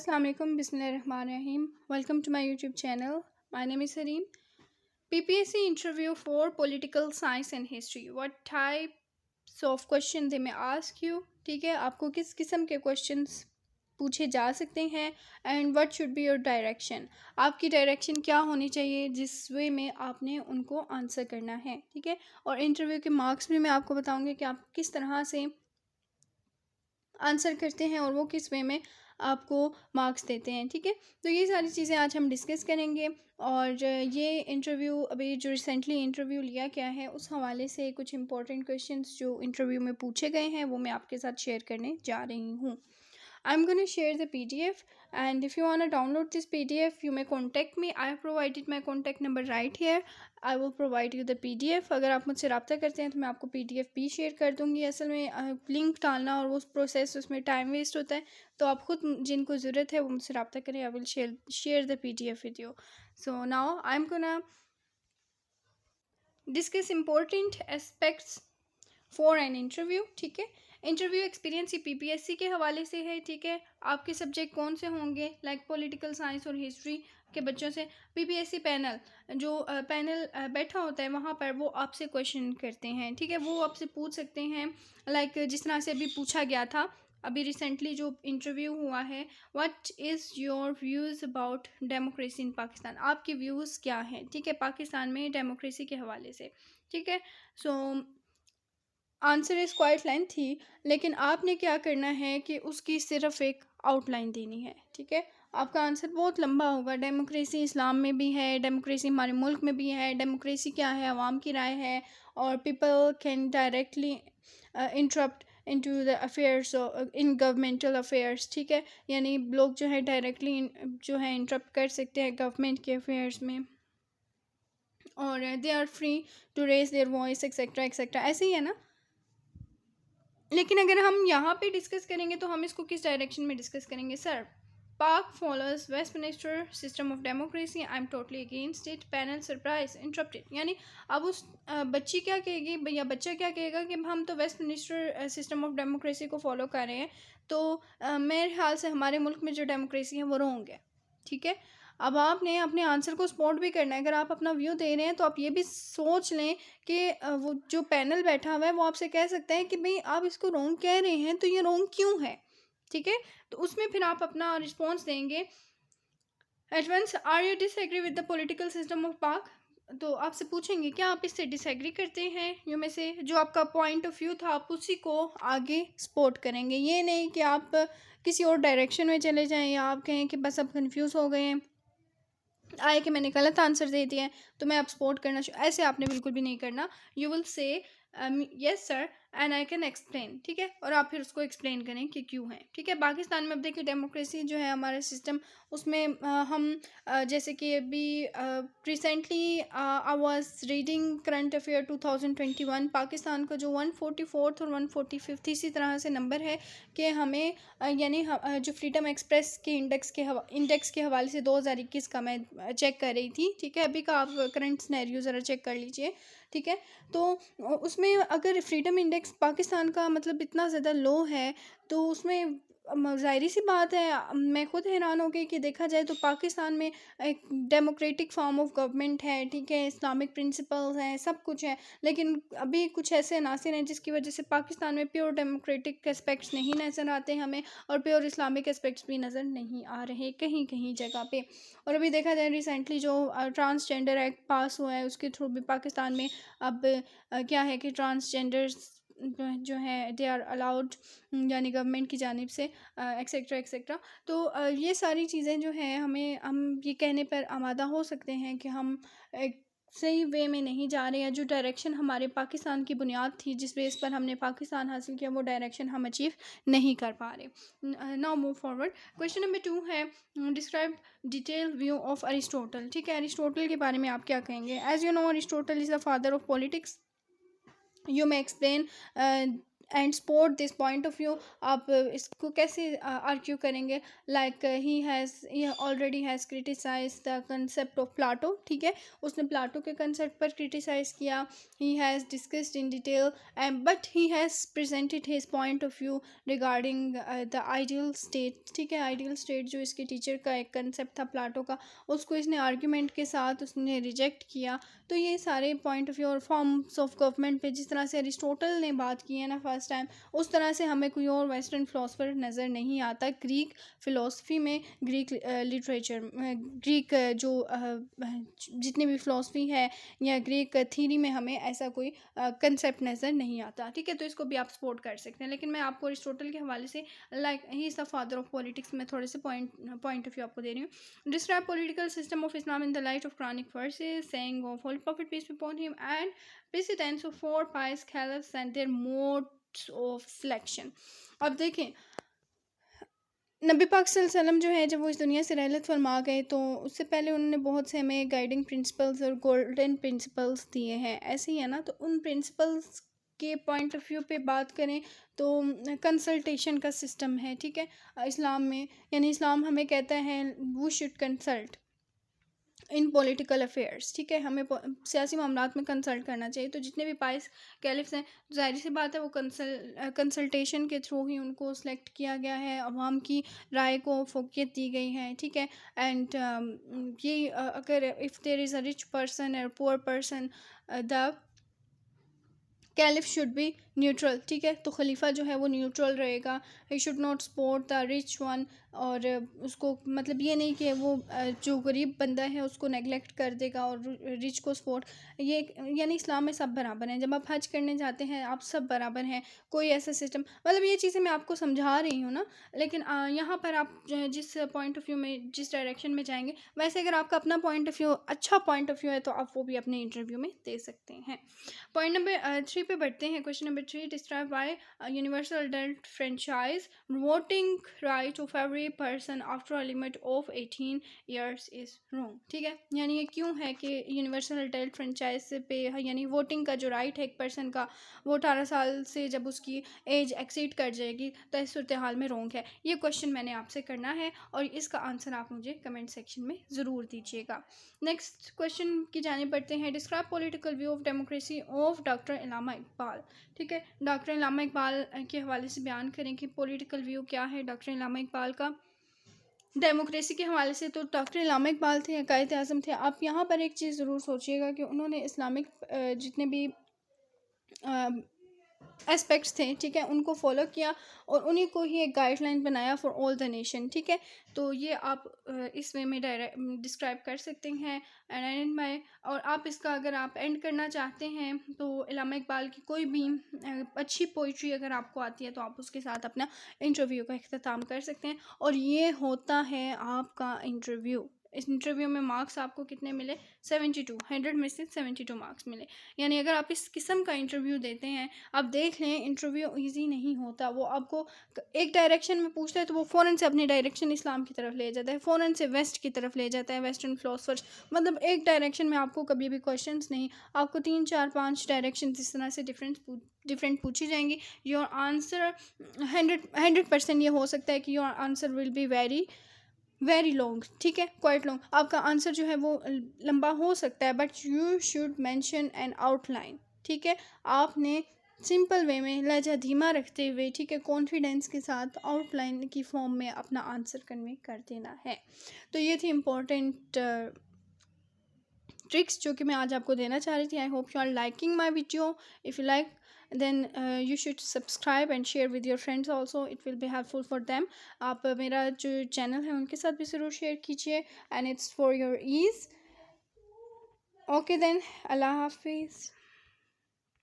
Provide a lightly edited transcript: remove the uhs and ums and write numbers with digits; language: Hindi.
Assalamu alaikum, Bismillahirrahmanirrahim. Welcome to my YouTube channel. My name is Hareem. PPSC interview for political science and history. What types of question they may ask you? ठीक है, आपको किस किस्म के questions पूछे जा सकते हैं and what should be your direction, आपकी डायरेक्शन क्या होनी चाहिए जिस वे में आपने उनको आंसर करना है. ठीक है, और इंटरव्यू के मार्क्स भी मैं आपको बताऊंगी कि आप किस तरह से आंसर करते हैं और वो किस वे में आपको मार्क्स देते हैं. ठीक है, तो ये सारी चीज़ें आज हम डिस्कस करेंगे. और ये इंटरव्यू अभी जो रिसेंटली इंटरव्यू लिया गया है उस हवाले से कुछ इंपॉर्टेंट क्वेश्चंस जो इंटरव्यू में पूछे गए हैं वो मैं आपके साथ शेयर करने जा रही हूँ. I'm going to share the PDF, and if you want to download this PDF you may contact me. I have provided my contact number right here. I will provide you the PDF. अगर आप मुझसे रब्ता करते हैं तो मैं आपको PDF भी शेयर कर दूँगी. असल में लिंक डालना और वो प्रोसेस उसमें टाइम वेस्ट होता है, तो आप खुद जिनको ज़रूरत है वो मुझसे रब्ता करें. I will share the PDF with you. So now I'm gonna discuss important aspects for an interview. ठीक है, इंटरव्यू एक्सपीरियंस ये पीपीएससी के हवाले से है. ठीक है, आपके सब्जेक्ट कौन से होंगे, लाइक पॉलिटिकल साइंस और हिस्ट्री के बच्चों से पीपीएससी पैनल जो पैनल बैठा होता है वहाँ पर वो आपसे क्वेश्चन करते हैं. ठीक है, वो आपसे पूछ सकते हैं लाइक जिस तरह से अभी पूछा गया था अभी रिसेंटली जो इंटरव्यू हुआ है. What is your views about democracy in Pakistan, आपके व्यूज़ क्या हैं. ठीक है, पाकिस्तान में डेमोक्रेसी के हवाले से. ठीक है, so answer is quite lengthy, लेकिन आपने क्या करना है कि उसकी सिर्फ एक आउटलाइन देनी है. ठीक है, आपका आंसर बहुत लंबा होगा. डेमोक्रेसी इस्लाम में भी है, डेमोक्रेसी हमारे मुल्क में भी है, डेमोक्रेसी क्या है, अवाम की राय है, और people can directly interrupt into the affairs in governmental affairs. ठीक है, यानी लोग जो है डायरेक्टली जो है इंटरप्ट कर सकते हैं गवर्नमेंट के अफेयर्स में, और they are free to raise their voice etcetera etcetera. ऐसे ही है ना. लेकिन अगर हम यहाँ पे डिस्कस करेंगे तो हम इसको किस डायरेक्शन में डिस्कस करेंगे. सर, पाक followers Westminster system of democracy, I am totally against it, panel surprise interrupted. यानी अब उस बच्ची क्या कहेगी या बच्चा क्या कहेगा कि हम तो वेस्टमिनिस्टर सिस्टम ऑफ डेमोक्रेसी को फॉलो कर रहे हैं, तो मेरे ख्याल से हमारे मुल्क में जो डेमोक्रेसी है वो रॉन्ग है. ठीक है, अब आपने अपने आंसर को सपोर्ट भी करना है. अगर आप अपना व्यू दे रहे हैं तो आप ये भी सोच लें कि वो जो पैनल बैठा हुआ है वो आपसे कह सकता है कि भाई आप इसको रॉन्ग कह रहे हैं तो ये रॉन्ग क्यों है. ठीक है, तो उसमें फिर आप अपना रिस्पॉन्स देंगे. At once, are you disagree with the political system of Pak, तो आपसे पूछेंगे क्या आप इससे डिसएग्री करते हैं. यू में से जो आपका पॉइंट ऑफ व्यू था आप उसी को आगे सपोर्ट करेंगे. ये नहीं कि आप किसी और डायरेक्शन में चले जाएं या आप कहें कि बस अब कंफ्यूज हो गए हैं, आए कि मैंने गलत आंसर दे दिया है तो मैं अब सपोर्ट करना ऐसे आपने बिल्कुल भी नहीं करना. You will say yes sir and I can explain. ठीक है, और आप फिर उसको एक्सप्लेन करें कि क्यों है. ठीक है, पाकिस्तान में अब देखिए डेमोक्रेसी जो है हमारा सिस्टम, उसमें हम जैसे कि अभी recently I was reading current affair 2021, Pakistan का जो 144th और 145th इसी तरह से नंबर है कि हमें यानी जो फ्रीडम एक्सप्रेस के इंडेक्स के हवाले से 2021 का मैं चेक कर रही थी. ठीक है, अभी का आप करंट सिनेरियो ज़रा चेक कर लीजिए. ठीक है, तो उसमें अगर फ्रीडम इंडेक्स पाकिस्तान का मतलब इतना ज़्यादा लो है तो उसमें ज़ाहिर सी बात है मैं खुद हैरान हो गई कि देखा जाए तो पाकिस्तान में एक डेमोक्रेटिक फॉर्म ऑफ गवर्नमेंट है. ठीक है, इस्लामिक प्रिंसिपल्स हैं, सब कुछ है, लेकिन अभी कुछ ऐसे अनासिर हैं जिसकी वजह से पाकिस्तान में प्योर डेमोक्रेटिक एस्पेक्ट्स नहीं नज़र आते हमें, और प्योर इस्लामिक एस्पेक्ट्स भी नज़र नहीं आ रहे कहीं कहीं जगह पे. और अभी देखा जाए रिसेंटली जो ट्रांसजेंडर एक्ट पास हुआ है उसके थ्रू भी पाकिस्तान में अब क्या है कि ट्रांसजेंडर्स जो है दे आर अलाउड, यानी गवर्नमेंट की जानिब से एक्सेट्रा एक्सेट्रा. तो ये सारी चीज़ें जो हैं हम ये कहने पर आमादा हो सकते हैं कि हम एक सही वे में नहीं जा रहे हैं. जो डायरेक्शन हमारे पाकिस्तान की बुनियाद थी जिस बेस पर हमने पाकिस्तान हासिल किया वो डायरेक्शन हम अचीव नहीं कर पा रहे. Now move forward. Question number 2 है describe detail view of Aristotle. ठीक है, अरिस्टोटल के बारे में आप क्या कहेंगे. As you know Aristotle is the father of politics. You may explain and support this point of view. आप इसको कैसे आर्ग्यू करेंगे? Like he already has criticise the concept of Plato, ठीक है, उसने प्लाटो के कंसेप्ट पर क्रिटिसाइज किया। He has discussed in detail and but he has presented his point of view regarding the ideal state, ठीक है। आइडियल स्टेट जो इसके टीचर का एक कंसेप्ट था प्लाटो का, उसको इसने आर्ग्यूमेंट के साथ उसने रिजेक्ट किया। तो ये सारे पॉइंट ऑफ व्यू और फॉर्म्स ऑफ गवर्नमेंट पे जिस तरह से अरिस्टोटल ने बात की है ना फर्स्ट टाइम, उस तरह से हमें कोई और वेस्टर्न फिलोसफर नज़र नहीं आता। ग्रीक फ़िलोसफी में, ग्रीक लिटरेचर, ग्रीक जो जितनी भी फ़िलोसफी है या ग्रीक थीरी में हमें ऐसा कोई कंसेप्ट नज़र नहीं आता, ठीक है। तो इसको भी आप सपोर्ट कर सकते हैं। लेकिन मैं आपको अरिस्टोटल के हवाले से, like he is the father of politics, में थोड़े से पॉइंट ऑफ व्यू आपको दे रही हूँ। Describe political system of Islam in the light of Quranic verses, saying of Holy Prophet peace be upon him, and precedents of four pious caliphs and their modes of selection। अब देखें, नबी पाक सल्लल्लाहु अलैहि वसल्लम जो है जब वो इस दुनिया से रहलत फरमा गए तो उससे पहले उन्होंने बहुत से हमें गाइडिंग प्रिंसिपल्स और गोल्डन प्रिंसिपल्स दिए हैं, ऐसे ही है ना। तो उन प्रिंसिपल्स के पॉइंट ऑफ व्यू पे बात करें तो कंसल्टेशन का सिस्टम है, ठीक है, इस्लाम में। यानी इस्लाम हमें कहता है we should consult in political affairs, ठीक है, हमें सियासी मामलात में कंसल्ट करना चाहिए। तो जितने भी पाइस कैलिफ्स हैं, जाहिर सी बात है वो कंसल्टेशन के थ्रू ही उनको सेलेक्ट किया गया है, अवाम की राय को फोकियत दी गई है, ठीक है। एंड ये अगर if there is a rich person और poor person, the caliph should be neutral, ठीक है। तो खलीफा जो है वो न्यूट्रल रहेगा। He should not support the rich one, और उसको मतलब ये नहीं कि वो जो गरीब बंदा है उसको नेगलेक्ट कर देगा और रिच को सपोर्ट। ये यानी इस्लाम में सब बराबर हैं। जब आप हज करने जाते हैं आप सब बराबर हैं, कोई ऐसा सिस्टम, मतलब ये चीज़ें मैं आपको समझा रही हूँ ना। लेकिन यहाँ पर आप जिस पॉइंट ऑफ व्यू में, जिस डायरेक्शन में जाएंगे, वैसे अगर आपका अपना पॉइंट ऑफ व्यू अच्छा पॉइंट ऑफ व्यू है तो आप वो भी अपने इंटरव्यू में दे सकते हैं। पॉइंट नंबर 3 पे बढ़ते हैं। Question number 3, describe why universal adult franchise voting right of every person after a limit of 18 years is wrong, ठीक है। यानी ये क्यों है कि यूनिवर्सल अडल्ट फ्रेंचाइज पे, यानी वोटिंग का जो राइट है एक पर्सन का, वो 18 साल से जब उसकी एज एक्सीड कर जाएगी तो इस सूरत हाल में रॉन्ग है। ये क्वेश्चन मैंने आपसे करना है और इसका आंसर आप मुझे कमेंट सेक्शन में ज़रूर दीजिएगा। नेक्स्ट क्वेश्चन की जाने पढ़ते हैं। Describe political view of democracy of doctor Allama Iqbal, ठीक है। डॉक्टर इलामा इकबाल के हवाले से बयान करें कि पॉलिटिकल व्यू क्या है डॉक्टर इलामा इकबाल का डेमोक्रेसी के हवाले से। तो डॉक्टर इलामा इकबाल थे, कायद आज़म थे। आप यहाँ पर एक चीज़ ज़रूर सोचिएगा कि उन्होंने इस्लामिक जितने भी एस्पेक्ट्स थे, ठीक है, उनको फॉलो किया और उन्हीं को ही एक गाइडलाइन बनाया फॉर ऑल द नेशन, ठीक है। तो ये आप इस वे में डायरेक्ट डिस्क्राइब कर सकते हैं एंड एंड माई। और आप इसका अगर आप एंड करना चाहते हैं तो इलामा इकबाल की कोई भी अच्छी पोइट्री अगर आपको आती है तो आप उसके साथ अपना इंटरव्यू का इख्तिताम कर सकते हैं। और ये होता है आपका इंटरव्यू। इस इंटरव्यू में मार्क्स आपको कितने मिले? 72, 100 में से 72 मार्क्स मिले। यानी अगर आप इस किस्म का इंटरव्यू देते हैं, आप देख लें इंटरव्यू इजी नहीं होता। वो आपको एक डायरेक्शन में पूछता है तो वो फ़ौरन से अपनी डायरेक्शन इस्लाम की तरफ ले जाता है, फ़ौरन से वेस्ट की तरफ ले जाता है, वेस्टर्न फिलोसफर्स। मतलब एक डायरेक्शन में आपको कभी भी क्वेश्चंस नहीं, आपको 3 4 5 डायरेक्शन इस तरह से डिफरेंट पूछी जाएंगी। योर आंसर 100% ये हो सकता है कि your answer will be very long, ठीक है, क्वाइट लॉन्ग। आपका आंसर जो है वो लंबा हो सकता है, but you should mention N outline, ठीक है। आपने सिंपल वे में लहजा धीमा रखते हुए, ठीक है, कॉन्फिडेंस के साथ आउटलाइन की फॉर्म में अपना आंसर कन्वे कर देना है। तो ये थी इम्पोर्टेंट ट्रिक्स जो कि मैं आज आपको देना चाह रही थी। I hope you are liking my video. If you like then you should subscribe and share with your friends also, it will be helpful for them। आप मेरा जो चैनल है उनके साथ भी ज़रूर शेयर कीजिए and it's for your ease। okay then, अल्लाह हाफिज़।